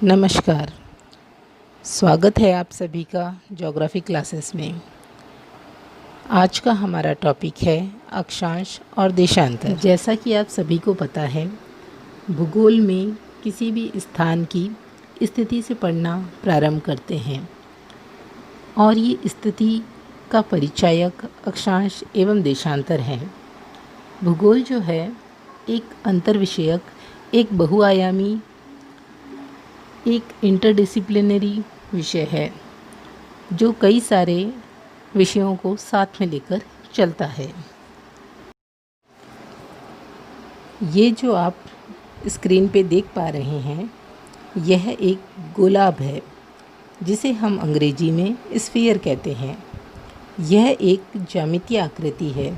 नमस्कार। स्वागत है आप सभी का ज्योग्राफी क्लासेस में। आज का हमारा टॉपिक है अक्षांश और देशांतर। जैसा कि आप सभी को पता है, भूगोल में किसी भी स्थान की स्थिति से पढ़ना प्रारंभ करते हैं और ये स्थिति का परिचायक अक्षांश एवं देशांतर है। भूगोल जो है एक अंतर्विषयक, एक बहुआयामी, एक इंटरडिसिप्लिनरी विषय है जो कई सारे विषयों को साथ में लेकर चलता है। ये जो आप स्क्रीन पे देख पा रहे हैं, यह एक गोलाब है जिसे हम अंग्रेजी में स्फीयर कहते हैं। यह एक ज्यामितीय आकृति है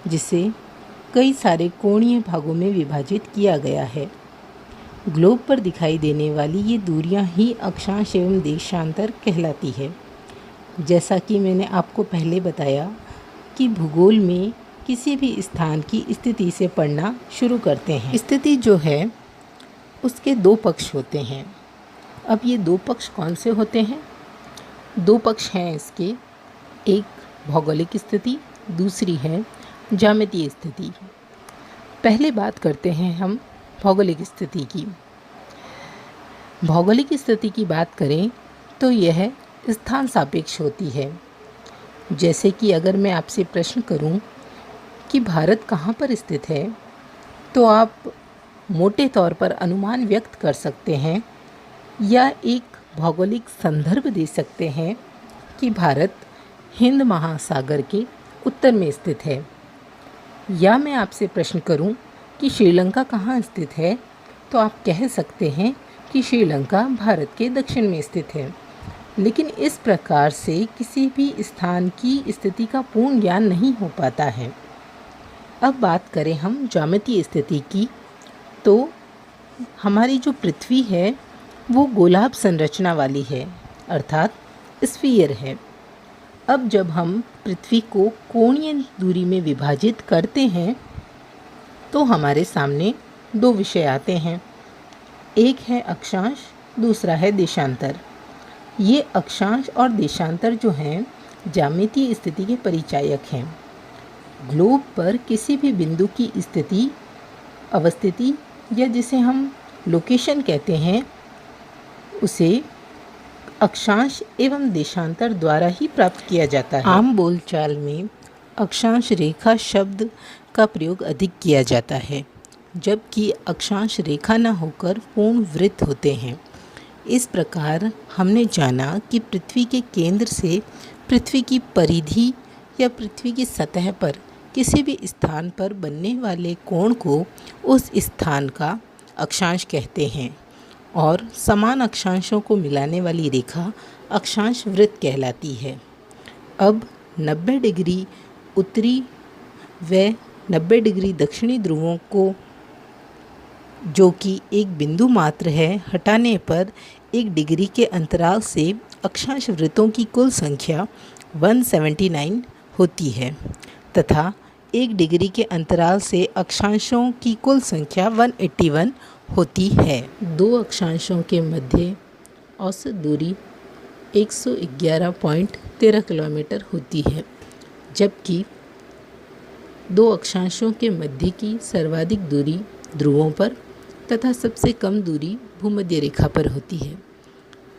जिसे कई सारे कोणीय भागों में विभाजित किया गया है। ग्लोब पर दिखाई देने वाली ये दूरियां ही अक्षांश एवं देशांतर कहलाती है। जैसा कि मैंने आपको पहले बताया कि भूगोल में किसी भी स्थान की स्थिति से पढ़ना शुरू करते हैं। स्थिति जो है उसके दो पक्ष होते हैं। अब ये दो पक्ष कौन से होते हैं? दो पक्ष हैं इसके, एक भौगोलिक स्थिति, दूसरी है ज्यामितीय स्थिति। पहले बात करते हैं हम भौगोलिक स्थिति की। भौगोलिक स्थिति की बात करें तो यह स्थान सापेक्ष होती है। जैसे कि अगर मैं आपसे प्रश्न करूं कि भारत कहाँ पर स्थित है, तो आप मोटे तौर पर अनुमान व्यक्त कर सकते हैं या एक भौगोलिक संदर्भ दे सकते हैं कि भारत हिंद महासागर के उत्तर में स्थित है। या मैं आपसे प्रश्न करूं कि श्रीलंका कहाँ स्थित है, तो आप कह सकते हैं कि श्रीलंका भारत के दक्षिण में स्थित है। लेकिन इस प्रकार से किसी भी स्थान की स्थिति का पूर्ण ज्ञान नहीं हो पाता है। अब बात करें हम ज्यामितीय स्थिति की, तो हमारी जो पृथ्वी है वो गोलाब संरचना वाली है, अर्थात स्फीयर है। अब जब हम पृथ्वी को कोणीय दूरी में विभाजित करते हैं तो हमारे सामने दो विषय आते हैं। एक है अक्षांश, दूसरा है देशांतर। ये अक्षांश और देशांतर जो हैं ज्यामितीय स्थिति के परिचायक हैं। ग्लोब पर किसी भी बिंदु की स्थिति, अवस्थिति या जिसे हम लोकेशन कहते हैं, उसे अक्षांश एवं देशांतर द्वारा ही प्राप्त किया जाता है। आम बोलचाल में अक्षांश रेखा शब्द का प्रयोग अधिक किया जाता है, जबकि अक्षांश रेखा न होकर पूर्ण वृत्त होते हैं। इस प्रकार हमने जाना कि पृथ्वी के केंद्र से पृथ्वी की परिधि या पृथ्वी की सतह पर किसी भी स्थान पर बनने वाले कोण को उस स्थान का अक्षांश कहते हैं और समान अक्षांशों को मिलाने वाली रेखा अक्षांश वृत्त कहलाती है। अब 90 डिग्री उत्तरी व 90 डिग्री दक्षिणी ध्रुवों को, जो कि एक बिंदु मात्र है, हटाने पर 1 डिग्री के अंतराल से अक्षांश वृत्तों की कुल संख्या 179 होती है तथा 1 डिग्री के अंतराल से अक्षांशों की कुल संख्या 181 होती है। दो अक्षांशों के मध्य औसत दूरी 111.13 किलोमीटर होती है, जबकि दो अक्षांशों के मध्य की सर्वाधिक दूरी ध्रुवों पर तथा सबसे कम दूरी भूमध्य रेखा पर होती है।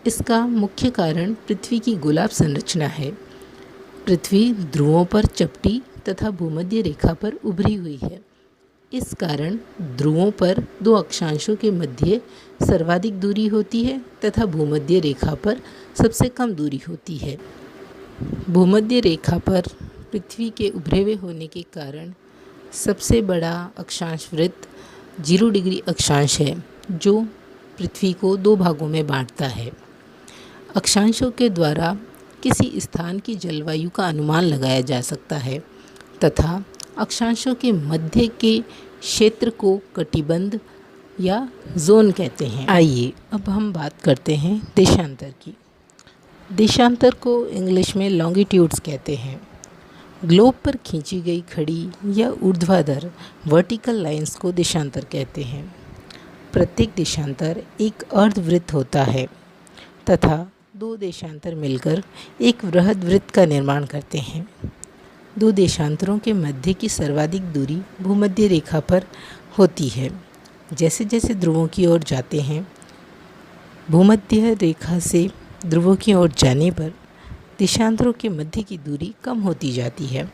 इसका मुख्य कारण पृथ्वी की गोलाब संरचना है। पृथ्वी ध्रुवों पर चपटी तथा भूमध्य रेखा पर उभरी हुई है। इस कारण ध्रुवों पर दो अक्षांशों के मध्य सर्वाधिक दूरी होती है तथा भूमध्य रेखा पर सबसे कम दूरी होती है। भूमध्य रेखा पर पृथ्वी के उभरे हुए होने के कारण सबसे बड़ा अक्षांश वृत्त 0 डिग्री अक्षांश है, जो पृथ्वी को दो भागों में बांटता है। अक्षांशों के द्वारा किसी स्थान की जलवायु का अनुमान लगाया जा सकता है तथा अक्षांशों के मध्य के क्षेत्र को कटिबंध या जोन कहते हैं। आइए अब हम बात करते हैं देशांतर की। देशांतर को इंग्लिश में लॉन्गिट्यूड्स कहते हैं। ग्लोब पर खींची गई खड़ी या ऊर्ध्वाधर वर्टिकल लाइंस को देशांतर कहते हैं। प्रत्येक देशांतर एक अर्धवृत्त होता है तथा दो देशांतर मिलकर एक वृहद वृत्त का निर्माण करते हैं। दो देशांतरों के मध्य की सर्वाधिक दूरी भूमध्य रेखा पर होती है। जैसे जैसे ध्रुवों की ओर जाते हैं, भूमध्य रेखा से ध्रुवों की ओर जाने पर देशांतरों के मध्य की दूरी कम होती जाती है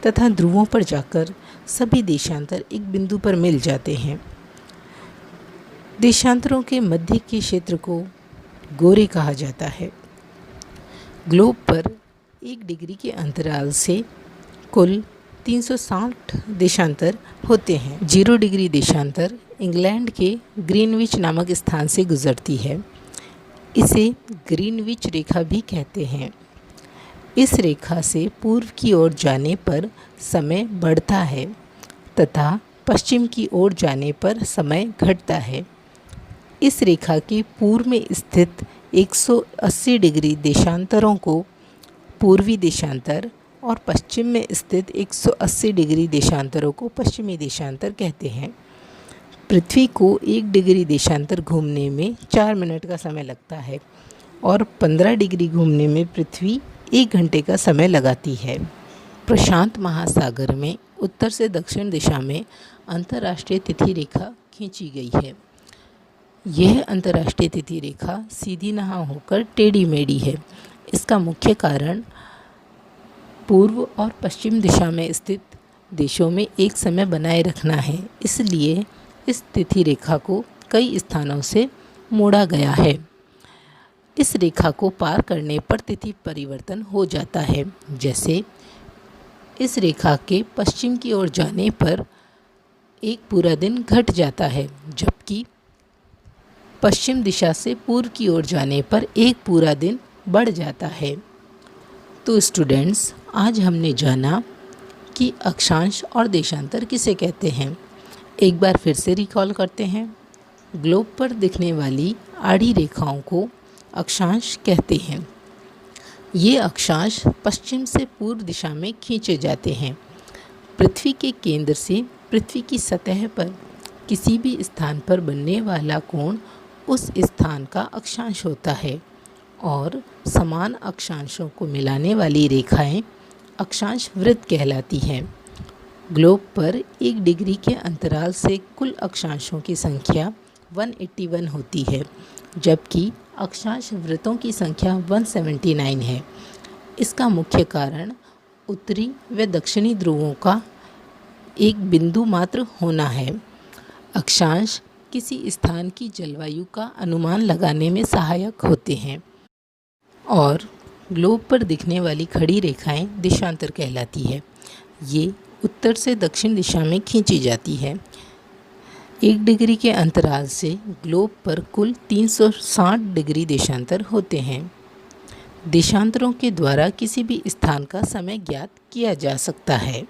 तथा ध्रुवों पर जाकर सभी देशांतर एक बिंदु पर मिल जाते हैं। देशांतरों के मध्य के क्षेत्र को गोरे कहा जाता है। ग्लोब पर 1 डिग्री के अंतराल से कुल 360 देशांतर होते हैं। 0 डिग्री देशांतर इंग्लैंड के ग्रीनविच नामक स्थान से गुजरती है। इसे ग्रीनविच रेखा भी कहते हैं। इस रेखा से पूर्व की ओर जाने पर समय बढ़ता है तथा पश्चिम की ओर जाने पर समय घटता है। इस रेखा के पूर्व में स्थित 180 डिग्री देशांतरों को पूर्वी देशांतर और पश्चिम में स्थित 180 डिग्री देशांतरों को पश्चिमी देशांतर कहते हैं। पृथ्वी को 1 डिग्री देशांतर घूमने में 4 मिनट का समय लगता है और 15 डिग्री घूमने में पृथ्वी 1 घंटे का समय लगाती है। प्रशांत महासागर में उत्तर से दक्षिण दिशा में अंतर्राष्ट्रीय तिथि रेखा खींची गई है। यह अंतर्राष्ट्रीय तिथि रेखा सीधी न होकर टेढ़ी मेढ़ी है। इसका मुख्य कारण पूर्व और पश्चिम दिशा में स्थित देशों में एक समय बनाए रखना है। इसलिए इस तिथि रेखा को कई स्थानों से मोड़ा गया है। इस रेखा को पार करने पर तिथि परिवर्तन हो जाता है। जैसे इस रेखा के पश्चिम की ओर जाने पर एक पूरा दिन घट जाता है, जबकि पश्चिम दिशा से पूर्व की ओर जाने पर एक पूरा दिन बढ़ जाता है। तो स्टूडेंट्स, आज हमने जाना कि अक्षांश और देशांतर किसे कहते हैं। एक बार फिर से रिकॉल करते हैं। ग्लोब पर दिखने वाली आड़ी रेखाओं को अक्षांश कहते हैं। ये अक्षांश पश्चिम से पूर्व दिशा में खींचे जाते हैं। पृथ्वी के केंद्र से पृथ्वी की सतह पर किसी भी स्थान पर बनने वाला कोण उस स्थान का अक्षांश होता है और समान अक्षांशों को मिलाने वाली रेखाएं अक्षांश वृत्त कहलाती हैं। ग्लोब पर 1 डिग्री के अंतराल से कुल अक्षांशों की संख्या 181 होती है, जबकि अक्षांश वृत्तों की संख्या 179 है। इसका मुख्य कारण उत्तरी व दक्षिणी ध्रुवों का एक बिंदु मात्र होना है। अक्षांश किसी स्थान की जलवायु का अनुमान लगाने में सहायक होते हैं और ग्लोब पर दिखने वाली खड़ी रेखाएं देशांतर कहलाती है। ये उत्तर से दक्षिण दिशा में खींची जाती है। 1 डिग्री के अंतराल से ग्लोब पर कुल 360 डिग्री देशांतर होते हैं। देशांतरों के द्वारा किसी भी स्थान का समय ज्ञात किया जा सकता है।